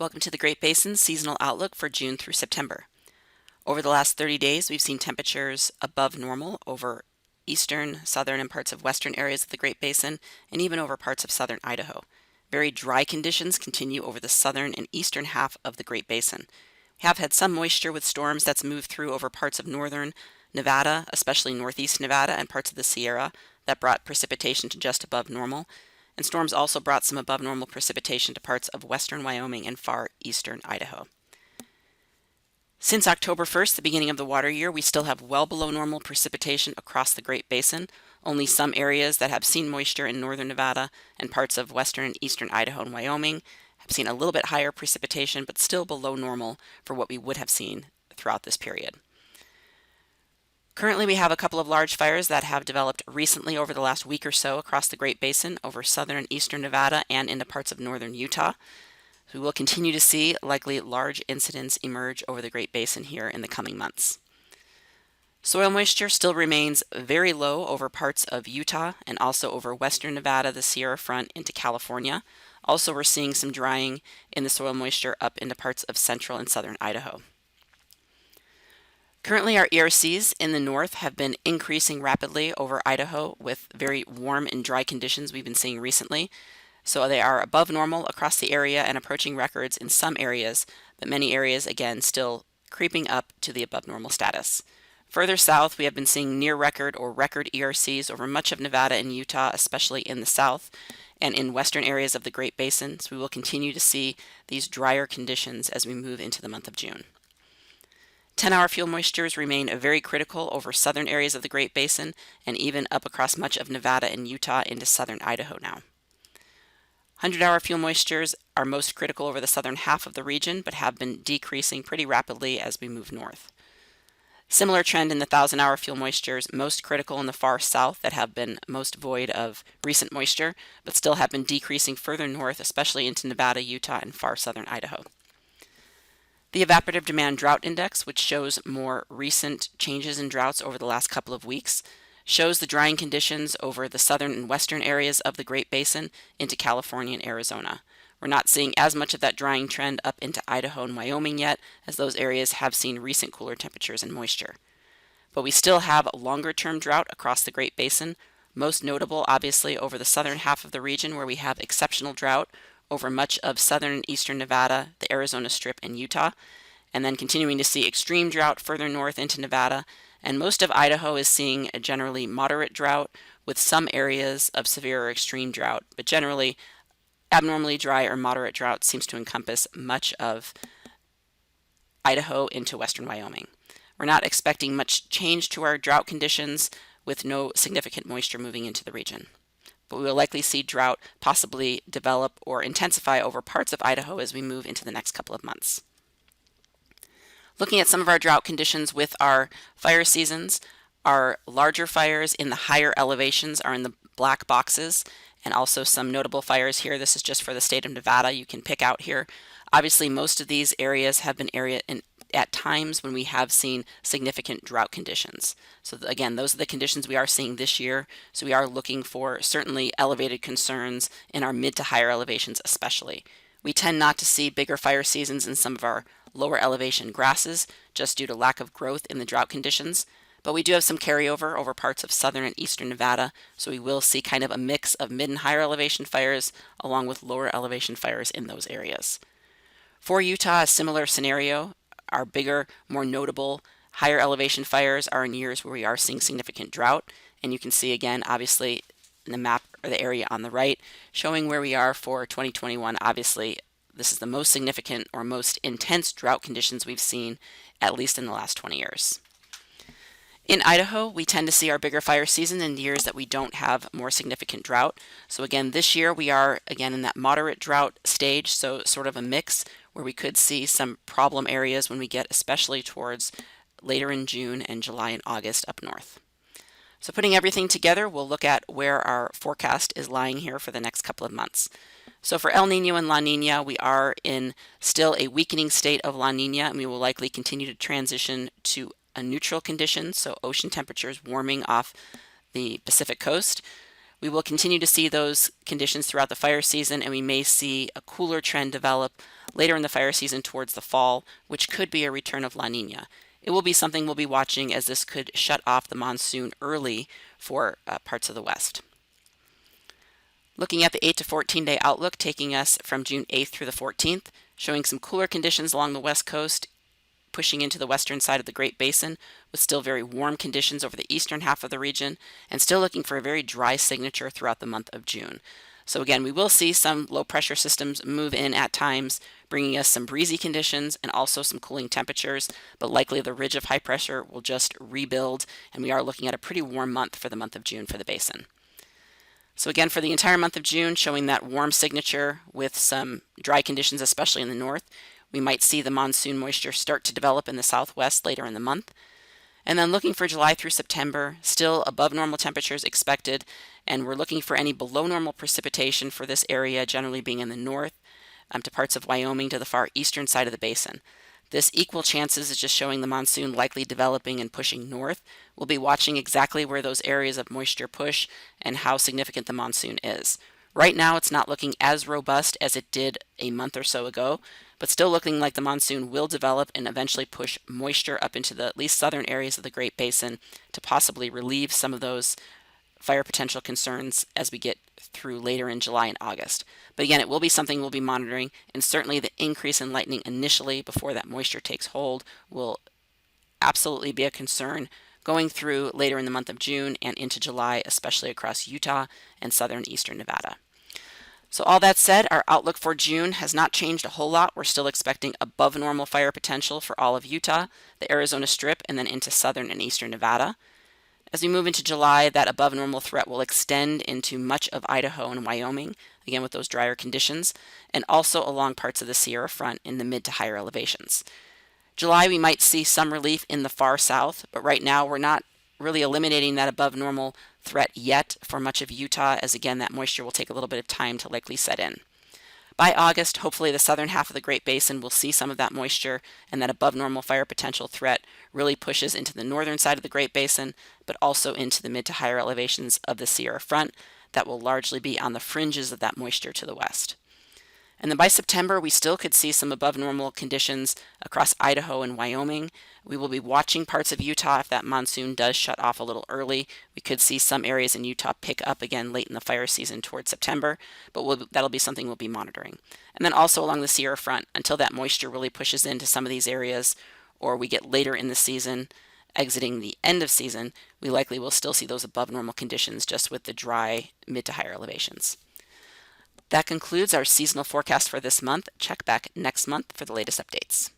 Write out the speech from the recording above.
Welcome to the Great Basin Seasonal Outlook for June through September. Over the last 30 days, we've seen temperatures above normal over eastern, southern, and parts of western areas of the Great Basin, and even over parts of southern Idaho. Very dry conditions continue over the southern and eastern half of the Great Basin. We have had some moisture with storms that's moved through over parts of northern Nevada, especially northeast Nevada and parts of the Sierra, that brought precipitation to just above normal. And storms also brought some above normal precipitation to parts of western Wyoming and far eastern Idaho. Since October 1st, the beginning of the water year, we still have well below normal precipitation across the Great Basin. Only some areas that have seen moisture in northern Nevada and parts of western and eastern Idaho and Wyoming have seen a little bit higher precipitation, but still below normal for what we would have seen throughout this period. Currently, we have a couple of large fires that have developed recently over the last week or so across the Great Basin over southern and eastern Nevada and into parts of northern Utah. We will continue to see likely large incidents emerge over the Great Basin here in the coming months. Soil moisture still remains very low over parts of Utah and also over western Nevada, the Sierra Front into California. Also, we're seeing some drying in the soil moisture up into parts of central and southern Idaho. Currently, our ERCs in the north have been increasing rapidly over Idaho with very warm and dry conditions we've been seeing recently. So they are above normal across the area and approaching records in some areas, but many areas, again, still creeping up to the above normal status. Further south, we have been seeing near record or record ERCs over much of Nevada and Utah, especially in the south and in western areas of the Great Basin. So we will continue to see these drier conditions as we move into the month of June. 10-hour fuel moistures remain very critical over southern areas of the Great Basin and even up across much of Nevada and Utah into southern Idaho now. 100-hour fuel moistures are most critical over the southern half of the region, but have been decreasing pretty rapidly as we move north. Similar trend in the 1,000-hour fuel moistures, most critical in the far south that have been most void of recent moisture, but still have been decreasing further north, especially into Nevada, Utah, and far southern Idaho. The Evaporative Demand Drought Index, which shows more recent changes in droughts over the last couple of weeks, shows the drying conditions over the southern and western areas of the Great Basin into California and Arizona. We're not seeing as much of that drying trend up into Idaho and Wyoming yet, as those areas have seen recent cooler temperatures and moisture. But we still have a longer-term drought across the Great Basin, most notable obviously over the southern half of the region where we have exceptional drought over much of southern and eastern Nevada, the Arizona Strip, and Utah, and then continuing to see extreme drought further north into Nevada. And most of Idaho is seeing a generally moderate drought with some areas of severe or extreme drought, but generally abnormally dry or moderate drought seems to encompass much of Idaho into western Wyoming. We're not expecting much change to our drought conditions with no significant moisture moving into the region. But we will likely see drought possibly develop or intensify over parts of Idaho as we move into the next couple of months. Looking at some of our drought conditions with our fire seasons, our larger fires in the higher elevations are in the black boxes, and also some notable fires here. This is just for the state of Nevada you can pick out here. Obviously, most of these areas have been at times when we have seen significant drought conditions. So again, those are the conditions we are seeing this year. So we are looking for certainly elevated concerns in our mid to higher elevations especially. We tend not to see bigger fire seasons in some of our lower elevation grasses just due to lack of growth in the drought conditions. But we do have some carryover over parts of southern and eastern Nevada, so we will see kind of a mix of mid and higher elevation fires along with lower elevation fires in those areas. For Utah, a similar scenario. Our bigger, more notable, higher elevation fires are in years where we are seeing significant drought. And you can see again, obviously, in the map or the area on the right, showing where we are for 2021. Obviously, this is the most significant or most intense drought conditions we've seen, at least in the last 20 years. In Idaho, we tend to see our bigger fire season in years that we don't have more significant drought. So again, this year we are again in that moderate drought stage, so sort of a mix where we could see some problem areas when we get especially towards later in June and July and August up north. So putting everything together, we'll look at where our forecast is lying here for the next couple of months. So for El Nino and La Nina, we are in still a weakening state of La Nina, and we will likely continue to transition to a neutral condition, so ocean temperatures warming off the Pacific coast. We will continue to see those conditions throughout the fire season, and we may see a cooler trend develop later in the fire season towards the fall, which could be a return of La Nina. It will be something we'll be watching, as this could shut off the monsoon early for parts of the west. Looking at the 8 to 14 day outlook, taking us from June 8th through the 14th, showing some cooler conditions along the west coast, pushing into the western side of the Great Basin, with still very warm conditions over the eastern half of the region, and still looking for a very dry signature throughout the month of June. So again, we will see some low pressure systems move in at times, bringing us some breezy conditions and also some cooling temperatures, but likely the ridge of high pressure will just rebuild, and we are looking at a pretty warm month for the month of June for the basin. So again, for the entire month of June, showing that warm signature with some dry conditions, especially in the north. We might see the monsoon moisture start to develop in the southwest later in the month. And then looking for July through September, still above normal temperatures expected, and we're looking for any below normal precipitation for this area, generally being in the north to parts of Wyoming to the far eastern side of the basin. This equal chances is just showing the monsoon likely developing and pushing north. We'll be watching exactly where those areas of moisture push and how significant the monsoon is. Right now, it's not looking as robust as it did a month or so ago, but still looking like the monsoon will develop and eventually push moisture up into the at least southern areas of the Great Basin to possibly relieve some of those fire potential concerns as we get through later in July and August. But again, it will be something we'll be monitoring, and certainly the increase in lightning initially before that moisture takes hold will absolutely be a concern going through later in the month of June and into July, especially across Utah and southern eastern Nevada. So all that said, our outlook for June has not changed a whole lot. We're still expecting above normal fire potential for all of Utah, the Arizona Strip, and then into southern and eastern Nevada. As we move into July, that above normal threat will extend into much of Idaho and Wyoming, again with those drier conditions, and also along parts of the Sierra Front in the mid to higher elevations. July, we might see some relief in the far south, but right now we're not really eliminating that above normal threat yet for much of Utah, as again that moisture will take a little bit of time to likely set in. By August, hopefully the southern half of the Great Basin will see some of that moisture, and that above normal fire potential threat really pushes into the northern side of the Great Basin, but also into the mid to higher elevations of the Sierra Front that will largely be on the fringes of that moisture to the west. And then by September, we still could see some above normal conditions across Idaho and Wyoming. We will be watching parts of Utah if that monsoon does shut off a little early. We could see some areas in Utah pick up again late in the fire season towards September, but that'll be something we'll be monitoring. And then also along the Sierra Front, until that moisture really pushes into some of these areas, or we get later in the season, exiting the end of season, we likely will still see those above normal conditions just with the dry mid to higher elevations. That concludes our seasonal forecast for this month. Check back next month for the latest updates.